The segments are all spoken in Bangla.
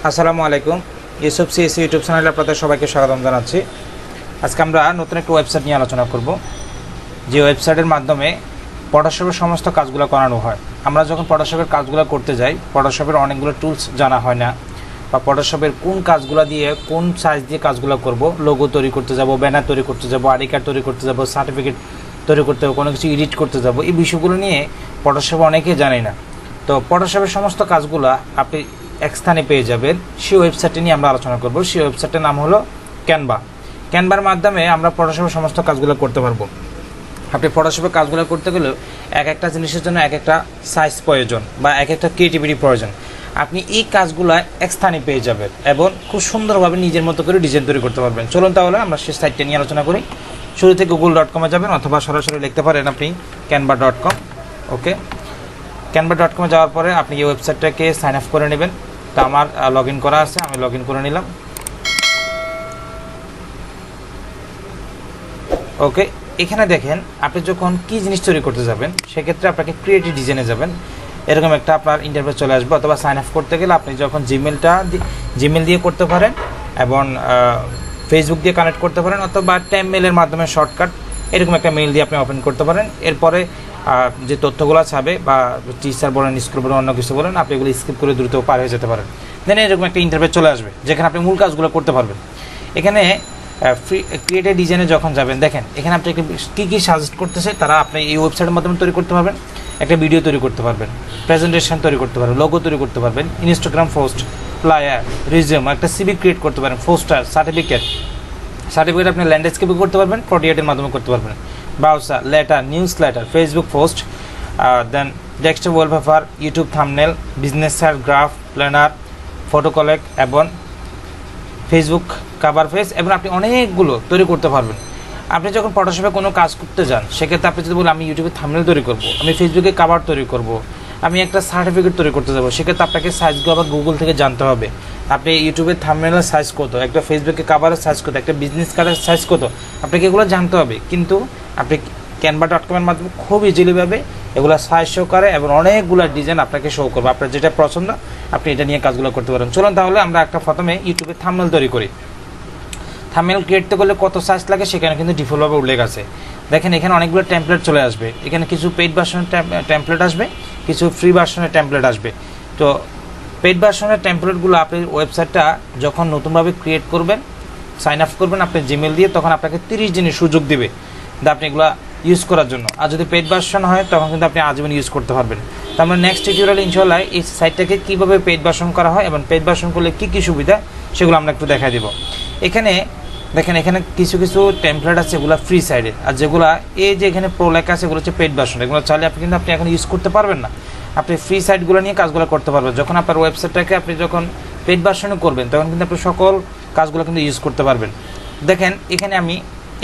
আসসালামু আলাইকুম। ইউসুফ সিএসি ইউটিউব চ্যানেলে আপনাদের সবাইকে স্বাগতম জানাচ্ছি। আজকে আমরা নতুন একটা ওয়েবসাইট নিয়ে আলোচনা করব, যে ওয়েবসাইটের মাধ্যমে ফটোশপের সমস্ত কাজগুলো করানো হয়। আমরা যখন ফটোশপের কাজগুলো করতে যাই, ফটোশপের অনেকগুলো টুলস জানা হয় না, বা ফটোশপের কোন কাজগুলো দিয়ে কোন সাইজ দিয়ে কাজগুলো করব, লোগো তৈরি করতে যাব, ব্যানার তৈরি করতে যাব, আইডি কার্ড তৈরি করতে যাব, সার্টিফিকেট তৈরি করতে হবে, কোনো কিছু এডিট করতে যাব, এই বিষয়গুলো নিয়ে ফটোশপে অনেকেই জানে না। তো ফটোশপের সমস্ত কাজগুলো আপনি এক স্থানে পেয়ে যাবেন। সেই ওয়েবসাইটটি নিয়ে আমরা আলোচনা করব। সেই ওয়েবসাইটের নাম হলো ক্যানভা। ক্যানভার মাধ্যমে আমরা ফটোশপের সমস্ত কাজগুলো করতে পারবো। আপনি ফটোশপের কাজগুলো করতে গেলে এক একটা জিনিসের জন্য এক একটা সাইজ প্রয়োজন বা এক একটা ক্রিয়েটিভিটি প্রয়োজন। আপনি এই কাজগুলো এক স্থানে পেয়ে যাবেন এবং খুব সুন্দরভাবে নিজের মতো করে ডিজাইন তৈরি করতে পারবেন। চলুন তাহলে আমরা সেই সাইটটা নিয়ে আলোচনা করি। শুরুতে google.com-এ যাবেন অথবা সরাসরি লিখতে পারেন আপনি canva.com। ওকে, canva.com-এ যাওয়ার পরে আপনি এই ওয়েবসাইটটাকে সাইন আপ করে নেবেন। তো আমার লগ ইন করা আছে, আমি লগ ইন করে নিলাম। ওকে, এখানে দেখেন আপনি যখন কি জিনিস তৈরি করতে যাবেন, সেক্ষেত্রে আপনাকে ক্রিয়েটিভ ডিজাইনে যাবেন। এরকম একটা আপনার ইন্টারফেস চলে আসবে। অথবা সাইন আপ করতে গেলে আপনি যখন জিমেল দিয়ে করতে পারেন এবং ফেসবুক দিয়ে কানেক্ট করতে পারেন, অথবা টাইম মেলের মাধ্যমে শর্টকাট এরকম একটা মেইল দিয়ে আপনি ওপেন করতে পারেন। এরপরে যে তথ্যগুলো চাবে বা টিচার বলেন, স্কুল বলেন, অন্য কিছু বলেন, আপনি এগুলো স্কিপ করে দ্রুত পার হয়ে যেতে পারেন। দেন এরকম একটা ইন্টারফেস চলে আসবে যেখানে আপনি মূল কাজগুলো করতে পারবেন। এখানে ফ্রি ক্রিয়েটিভ ডিজাইনে যখন যাবেন, দেখেন এখানে আপনি কী কী সাজেস্ট করতেছে তারা আপনি এই ওয়েবসাইটের মাধ্যমে তৈরি করতে পারবেন। একটা ভিডিও তৈরি করতে পারবেন, প্রেজেন্টেশন তৈরি করতে পারবেন, লোগো তৈরি করতে পারবেন, ইনস্টাগ্রাম পোস্ট, ফ্লায়ার, রিজিউম, একটা সিভি ক্রিয়েট করতে পারেন, পোস্টার, সার্টিফিকেট আপনি ল্যান্ডস্কেপে করতে পারবেন, ফটোডিয়াটের মাধ্যমে করতে পারবেন, browser, letter, newsletter, Facebook post, then desktop wallpaper, YouTube thumbnail, business site, graph, planner, photo collect এবং ফেসবুক কাভার পেজ, এবং আপনি অনেকগুলো তৈরি করতে পারবেন। আপনি যখন ফটোশপে কোনো কাজ করতে যান, সেক্ষেত্রে আপনি যদি বলেন আমি ইউটিউবে থাম্বনেল তৈরি করব, আমি ফেসবুকে কাভার তৈরি করব, আমি একটা সার্টিফিকেট তৈরি করতে যাবো, সেক্ষেত্রে আপনাকে সাইজগুলো আবার গুগল থেকে জানতে হবে। আপনি ইউটিউবের থাম্বনেলের সাইজ কত, একটা ফেসবুকে কাভারের সাইজ কত, একটা বিজনেস কার্ডের সাইজ কত, আপনাকে এগুলো জানতে হবে। কিন্তু আপনি canva.com-এর মাধ্যমে খুব ইজিলিভাবে এগুলো সাইজ শো করে এবং অনেকগুলো ডিজাইন আপনাকে শো করবে। আপনার যেটা পছন্দ আপনি এটা নিয়ে কাজগুলো করতে পারেন। চলুন তাহলে আমরা একটা প্রথমে ইউটিউবে থাম্বনেল তৈরি করি। থাম্বনেল ক্রিয়েট করলে কত সাইজ লাগে সেখানে কিন্তু ডিফল্টভাবে উল্লেখ আছে। দেখেন এখানে অনেকগুলো টেমপ্লেট চলে আসবে। এখানে কিছু পেইড ভার্সনের টেমপ্লেট আসবে, কিছু ফ্রি ভার্সনের টেমপ্লেট আসবে। তো পেইড ভার্সনের টেমপ্লেটগুলো আপনি ওয়েবসাইটটা যখন নতুনভাবে ক্রিয়েট করবেন, সাইন আপ করবেন আপনি জিমেল দিয়ে, তখন আপনাকে 30 দিনের সুযোগ দিবে আপনি এগুলো ইউজ করার জন্য। আর যদি পেইড ভার্সন হয় তখন কিন্তু আপনি আজীবন ইউজ করতে পারবেন। তো আমরা নেক্সট টিউটোরিয়ালে ইনশাআল্লাহ এই সাইটটাকে কীভাবে পেইড ভার্সন করা হয় এবং পেইড ভার্সন করলে কী কী সুবিধা সেগুলো আমরা একটু দেখাই দেবো। এখানে দেখেন এখানে কিছু কিছু টেমপ্লেট আছে, এগুলো ফ্রি সাইডের, আর যেগুলো এই যে এখানে প্রো লেখা আছে এগুলো হচ্ছে পেইড ভার্সন। এগুলো চাইলে আপনি কিন্তু এখন ইউজ করতে পারবেন না। আপনি ফ্রি সাইটগুলো নিয়ে কাজগুলো করতে পারবেন। যখন আপনার ওয়েবসাইটটাকে আপনি যখন পেইড ভার্সনে করবেন, তখন কিন্তু আপনি সকল কাজগুলো কিন্তু ইউজ করতে পারবেন। দেখেন এখানে আমি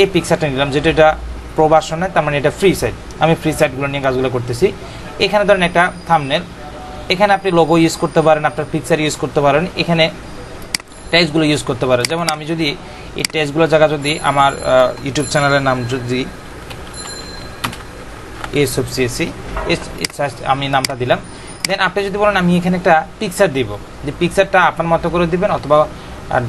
এই পিকচারটা নিলাম, যেটা এটা প্রো ভার্সনে, তার মানে এটা ফ্রি সাইট। আমি ফ্রি সাইটগুলো নিয়ে কাজগুলো করতেছি। এখানে ধরেন একটা থাম্বনেল, এখানে আপনি লোগো ইউজ করতে পারেন, আপনার পিকচার ইউজ করতে পারেন, এখানে টেক্সটগুলো ইউজ করতে পারেন। যেমন আমি যদি এই টেক্সটগুলোর জায়গা যদি আমার ইউটিউব চ্যানেলের নাম যদি ইউসুফ সিএসি আমি নামটা দিলাম, দেন আপনি যদি বলেন আমি এখানে একটা পিকচার দিব, যে পিকচারটা আপনার মতো করে দিবেন অথবা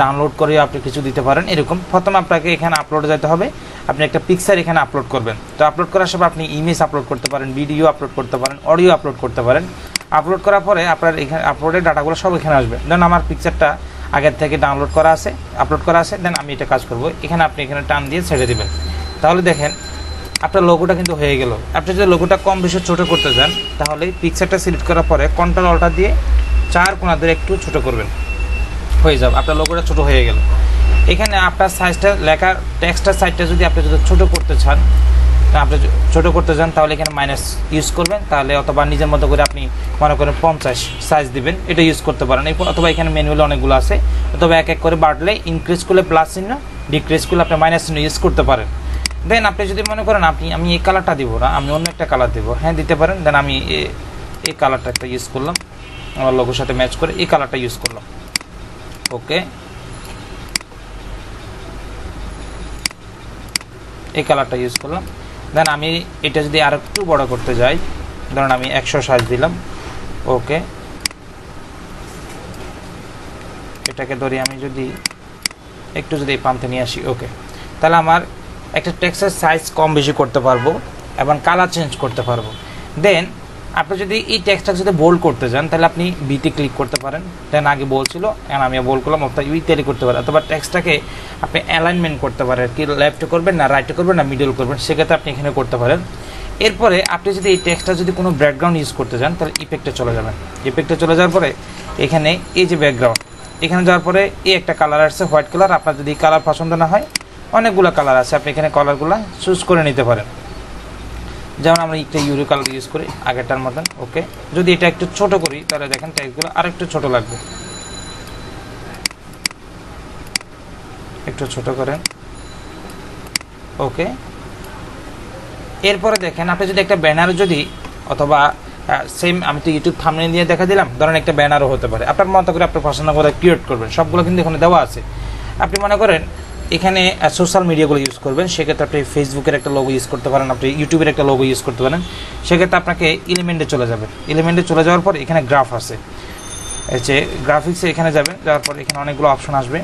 ডাউনলোড করে আপনি কিছু দিতে পারেন। এরকম প্রথমে আপনাকে এখানে আপলোডে যেতে হবে, আপনি একটা পিকচার এখানে আপলোড করবেন। তো আপলোড করার সময় আপনি ইমেজ আপলোড করতে পারেন, ভিডিও আপলোড করতে পারেন, অডিও আপলোড করতে পারেন। আপলোড করার পরে আপনার এখানে আপলোডের ডাটাগুলো সব এখানে আসবে। দেন আমার পিকচারটা আগের থেকে ডাউনলোড করা আছে, আপলোড করা আছে, দেন আমি এটা কাজ করব। এখানে আপনি এখানে টান দিয়ে ছেড়ে দেবেন। তাহলে দেখেন আপনার লোগোটা কিন্তু হয়ে গেল। আপনি যদি লোগোটা কম বেশি ছোটো করতে চান, তাহলে পিকচারটা সিলেক্ট করার পরে কন্ট্রোল অল্টার দিয়ে 4 কোণা ধরে একটু ছোটো করবেন, হয়ে যাবে আপনার লোগোটা ছোটো হয়ে গেল। এখানে আপনার সাইজটা লেখার টেক্সটার সাইজটা যদি আপনি যদি ছোটো করতে চান, তাহলে এখানে মাইনাস ইউজ করবেন, তাহলে অথবা নিজের মতো করে আপনি মনে করেন 50 সাইজ দিবেন, এটা ইউজ করতে পারেন। অথবা এখানে ম্যানুয়ালি অনেকগুলো আছে, অথবা এক এক করে বাড়লে ইনক্রিজ করলে প্লাস চিহ্ন, ডিক্রিজ করলে আপনি মাইনাস চিহ্ন ইউজ করতে পারেন। দেন আপনি যদি মনে করেন আমি এই কালারটা দিব না, আমি অন্য একটা কালার দেবো, হ্যাঁ দিতে পারেন। দেন আমি এই কালারটা একটা ইউজ করলাম, আমার লোগোর সাথে ম্যাচ করে এই কালারটা ইউজ করলাম। ওকে, এই কালারটা ইউজ করলাম। দেন আমি এটা যদি আর একটু বড় করতে যাই, ধরুন আমি 100 সাইজ দিলাম। ওকে, এটাকে ধরি আমি যদি একটু যদি এই প্রান্তে নিয়ে আসি, ওকে, তাহলে আমার একটা টেক্সটের সাইজ কম বেশি করতে পারবো এবং কালার চেঞ্জ করতে পারবো। দেন আপনি যদি এই টেক্সটটাকে যদি বোল্ড করতে চান তাহলে আপনি বিতে ক্লিক করতে পারেন, দেন আগে বলছিল এখন আমি বোল্ড করলাম, অর্থাৎ ইউইতে করতে পারেন, অথবা টেক্সটটাকে আপনি অ্যালাইনমেন্ট করতে পারেন, কি লেফটে করবেন না রাইটে করবেন না মিডল করবেন, সেক্ষেত্রে আপনি এখানে করতে পারেন। এরপরে আপনি যদি এই টেক্সটটা যদি কোনো ব্যাকগ্রাউন্ড ইউজ করতে চান তাহলে ইফেক্টে চলে যাবেন। ইফেক্টে চলে যাওয়ার পরে এখানে এই যে ব্যাকগ্রাউন্ড, এখানে যাওয়ার পরে এই একটা কালার আসছে হোয়াইট কালার। আপনার যদি কালার পছন্দ না হয়, অনেকগুলো কালার আছে, আপনি এখানে কালারগুলো চুজ করে নিতে পারেন। যেমন আমরা একটা ইউরো কালার ইউজ করি আগেরটার মতন, ওকে। যদি এটা একটু ছোট করি তাহলে দেখেন টেক্সটগুলো আর একটু ছোট লাগবে, একটু ছোট করেন, ওকে। এরপরে দেখেন আপনি যদি একটা ব্যানার যদি অথবা সেম আমি তো ইউটিউব থাম্বনেল দিয়ে দেখা দিলাম, ধরেন একটা ব্যানারও হতে পারে, আপনার মতো করে আপনার পছন্দ করে ক্রিয়েট করবেন, সবগুলো কিন্তু এখানে দেওয়া আছে। আপনি মনে করেন এখানে সোশ্যাল মিডিয়াগুলো ইউজ করবেন, সেক্ষেত্রে আপনি ফেসবুকের একটা লোগো ইউজ করতে পারেন, আপনি ইউটিউবের একটা লোগো ইউজ করতে পারেন। সেক্ষেত্রে আপনাকে এলিমেন্টে চলে যাবেন। এলিমেন্টে চলে যাওয়ার পর এখানে গ্রাফ আছে, এই যে গ্রাফিক্সে এখানে যাবেন, যাওয়ার পর এখানে অনেকগুলো অপশন আসবে।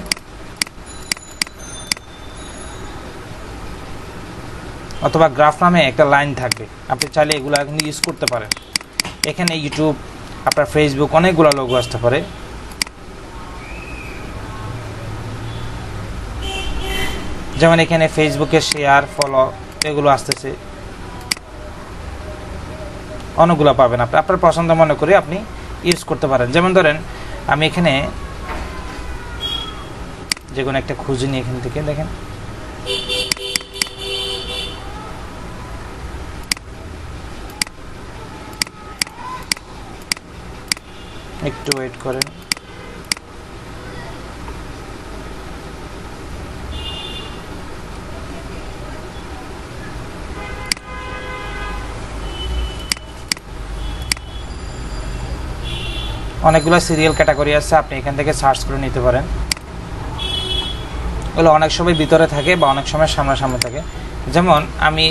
অথবা গ্রাফ নামে একটা লাইন থাকবে, আপনি চাইলে এগুলো এখন ইউজ করতে পারেন। এখানে ইউটিউব, আপনার ফেসবুক, অনেকগুলো লোগো আসতে পারে। যেমন এখানে ফেসবুকে শেয়ার, ফলো এগুলো আসতেছে, অনেকগুলো পাবেন। আপনি আপনার পছন্দ মনে করে আপনি ইউজ করতে পারেন। যেমন ধরেন আমি এখানে যে কোনো একটা খুঁজে নিই, এখান থেকে দেখেন একটু ওয়েট করেন। অনেকগুলো সিরিয়াল ক্যাটাগরি আছে, আপনি এখান থেকে সার্চ করে নিতে পারেন। ওগুলো অনেক সময় ভিতরে থাকে বা অনেক সময় সামনাসামনি থাকে। যেমন আমি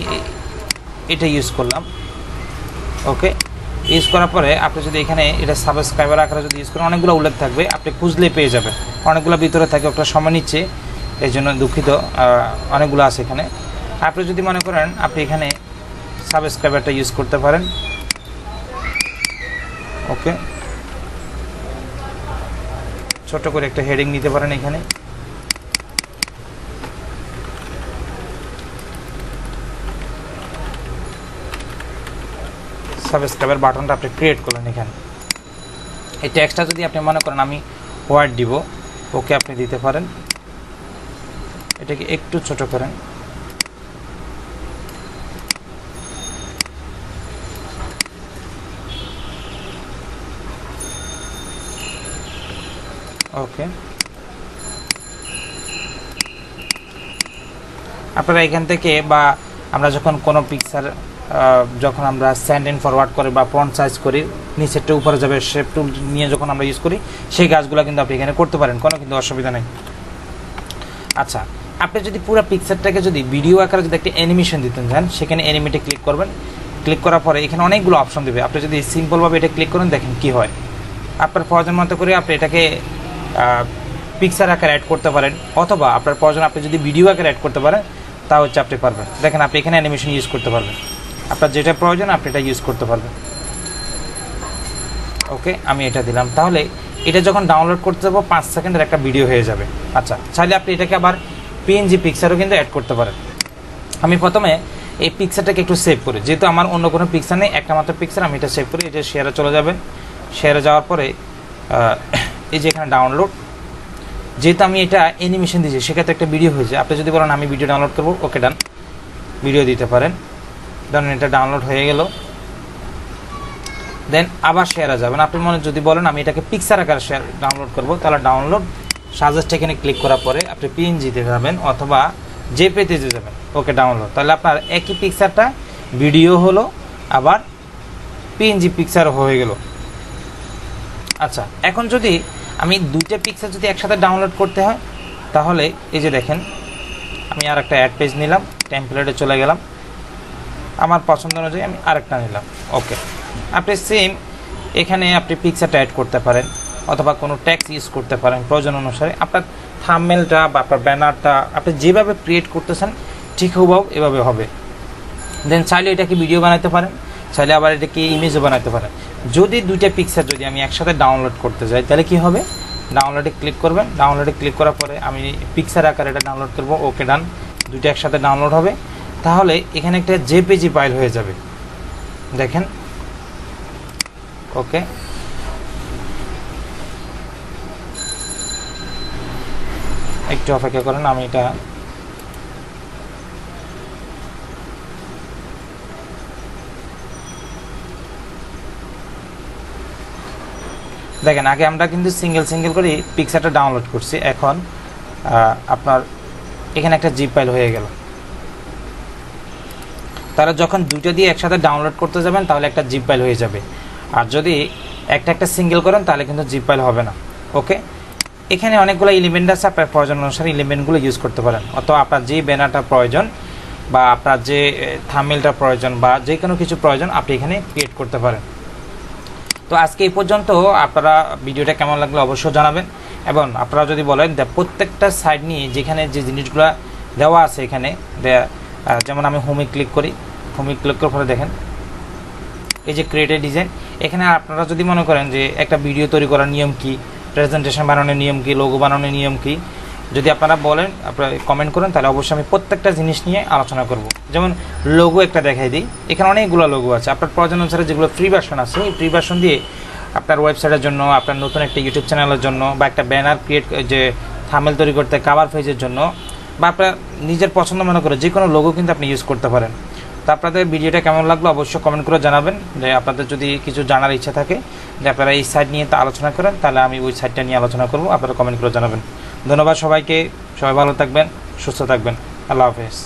এটা ইউজ করলাম, ওকে। ইউজ করার পরে আপনি যদি এখানে এটা সাবস্ক্রাইবার আকারে যদি ইউজ করেন, অনেকগুলো উল্লেখ থাকবে, আপনি খুঁজলে পেয়ে যাবেন। অনেকগুলো ভিতরে থাকে, একটা সময় নিচ্ছে, এই জন্য দুঃখিত, অনেকগুলো আছে এখানে। আপনি যদি মনে করেন আপনি এখানে সাবস্ক্রাইবারটা ইউজ করতে পারেন, ওকে। ছোট করে একটা হেডিং নিতে পারেন এখানে, সাবস্ক্রাইবার বাটনটা আপনি ক্রিয়েট করলেন এখানে। এই টেক্সটটা যদি আপনি মনে করেন আমি হোয়াইট দিব, ওকে আপনি দিতে পারেন। এটাকে একটু ছোট করেন, ওকে। আপনারা এখান থেকে বা আমরা যখন কোনো পিকচার যখন আমরা সেন্ড ইন ফরওয়ার্ড করি বা ফন্ট সাইজ করি, নিচেরটা উপরে যাবে শেপ টুল নিয়ে যখন আমরা ইউজ করি, সেই কাজগুলো কিন্তু আপনি এখানে করতে পারেন, কোনো কিন্তু অসুবিধা নেই। আচ্ছা, আপনি যদি পুরো পিকচারটাকে যদি ভিডিও আকারে যদি একটা অ্যানিমেশন দিতে চান, সেখানে অ্যানিমেটে ক্লিক করবেন। ক্লিক করার পরে এখানে অনেকগুলো অপশন দেবে, আপনি যদি সিম্পলভাবে এটা ক্লিক করেন দেখেন কি হয়। আপনার প্রয়োজন মতো করে আপনি এটাকে পিকচার আকারে অ্যাড করতে পারেন, অথবা আপনার প্রয়োজন আপনি যদি ভিডিও আকারে অ্যাড করতে পারেন, তা হচ্ছে আপনি পারবেন। দেখেন আপনি এখানে অ্যানিমেশন ইউজ করতে পারবেন, আপনার যেটা প্রয়োজন আপনি এটা ইউজ করতে পারবেন, ওকে। আমি এটা দিলাম, তাহলে এটা যখন ডাউনলোড করতে যাবো 5 সেকেন্ডের একটা ভিডিও হয়ে যাবে। আচ্ছা, চাইলে আপনি এটাকে আবার পিএনজি পিকচারও কিন্তু অ্যাড করতে পারেন। আমি প্রথমে এই পিকচারটাকে একটু সেভ করি, যেহেতু আমার অন্য কোনো পিকচার নেই, একটা মাত্র পিকচার, আমি এটা সেভ করি। এটা শেয়ারে চলে যাবেন। শেয়ারে যাওয়ার পরে এই যে এখানে ডাউনলোড, যেহেতু আমি এটা অ্যানিমেশন দিয়েছি সেক্ষেত্রে একটা ভিডিও হয়েছে। আপনি যদি বলেন আমি ভিডিও ডাউনলোড করবো, ওকে ডান, ভিডিও দিতে পারেন। ধরেন এটা ডাউনলোড হয়ে গেল, দেন আবার শেয়ারে যাবেন। আপনি মনে যদি বলেন আমি এটাকে পিকচার আকারে শেয়ার ডাউনলোড করবো, তাহলে ডাউনলোড সাজেস্ট এখানে ক্লিক করার পরে আপনি পিএনজিতে যাবেন অথবা জেপিজিতে যাবেন, ওকে ডাউনলোড। তাহলে আপনার একই পিকচারটা ভিডিও হলো, আবার পিএনজি পিকচার হয়ে গেল। আচ্ছা, এখন যদি আমি দুইটা পিকচার যদি একসাথে ডাউনলোড করতে হয়, তাহলে এই যে দেখেন আমি আর একটা অ্যাড পেজ নিলাম, টেমপ্লেটে চলে গেলাম, আমার পছন্দ অনুযায়ী আমি আরেকটা নিলাম, ওকে। আপনি সেম এখানে আপনি পিকচারটা অ্যাড করতে পারেন, অথবা কোনো ট্যাক্স ইউজ করতে পারেন প্রয়োজন অনুসারে। আপনার থাম্বনেলটা বা আপনার ব্যানারটা আপনি যেভাবে ক্রিয়েট করতেছেন ঠিক হুবহু এভাবে হবে। দেন চাইলে এটাকে ভিডিও বানাতে পারেন, চাইলে আবার এটাকে ইমেজও বানাতে পারেন। যদি দুইটা পিকচার যদি আমি একসাথে ডাউনলোড করতে যাই তাহলে কি হবে, ডাউনলোডে ক্লিক করবেন, ডাউনলোডে ক্লিক করার পরে আমি পিকচার আকারে এটা ডাউনলোড করব, ওকে ডান, দুইটা একসাথে ডাউনলোড হবে। তাহলে এখানে একটা জেপিজি ফাইল হয়ে যাবে, দেখেন। ওকে, একটু অপেক্ষা করেন, আমি এটা দেখেন। আগে আমরা কিন্তু সিঙ্গেল করে পিকচারটা ডাউনলোড করছি, এখন আপনার এখানে একটা জিপ ফাইল হয়ে গেল। তারা যখন দুটো দিয়ে একসাথে ডাউনলোড করতে যাবেন তাহলে একটা জিপ ফাইল হয়ে যাবে, আর যদি একটা সিঙ্গেল করেন তাহলে কিন্তু জিপ ফাইল হবে না। ওকে, এখানে অনেকগুলো এলিমেন্ট আছে, আপনার প্রয়োজন অনুসারে এলিমেন্টগুলো ইউজ করতে পারেন, অথবা আপনার যে ব্যানারটা প্রয়োজন বা আপনার যে থাম্বনেলটা প্রয়োজন বা যে কোনো কিছু প্রয়োজন আপনি এখানে ক্রিয়েট করতে পারেন। তো আজকে এই পর্যন্ত। আপনারা ভিডিওটা কেমন লাগলো অবশ্যই জানাবেন, এবং আপনারা যদি বলেন প্রত্যেকটা সাইড নিয়ে যেখানে যে জিনিসগুলো দেওয়া আছে এখানে, যেমন আমি হোমে ক্লিক করি, হোমে ক্লিক করার পরে দেখেন এই যে ক্রিয়েটেড ডিজাইন। এখানে আপনারা যদি মনে করেন যে একটা ভিডিও তৈরি করার নিয়ম কি, প্রেজেন্টেশন বানানোর নিয়ম কি, লোগো বানানোর নিয়ম কি, যদি আপনারা বলেন, আপনারা কমেন্ট করেন, তাহলে অবশ্যই আমি প্রত্যেকটা জিনিস নিয়ে আলোচনা করব। যেমন লোগো একটা দেখাই দিই, এখানে অনেকগুলো লোগো আছে, আপনার প্রয়োজন অনুসারে যেগুলো ফ্রি ভার্সন আছে এই ফ্রি ভার্সন দিয়ে আপনার ওয়েবসাইটের জন্য, আপনার নতুন একটা ইউটিউব চ্যানেলের জন্য, বা একটা ব্যানার ক্রিয়েট যে থাম্বনেল তৈরি করতে কাভার পেজের জন্য, বা আপনার নিজের পছন্দ মনে করে যে কোনো লোগো কিন্তু আপনি ইউজ করতে পারেন। তো আপনাদের ভিডিওটা কেমন লাগলো অবশ্যই কমেন্ট করে জানাবেন। যে আপনাদের যদি কিছু জানার ইচ্ছা থাকে যে আপনারা এই সাইট নিয়ে তা আলোচনা করেন, তাহলে আমি ওই সাইটটা নিয়ে আলোচনা করব, আপনারা কমেন্ট করে জানাবেন। ধন্যবাদ সবাইকে, সবাই ভালো থাকবেন, সুস্থ থাকবেন, আল্লাহ হাফেজ।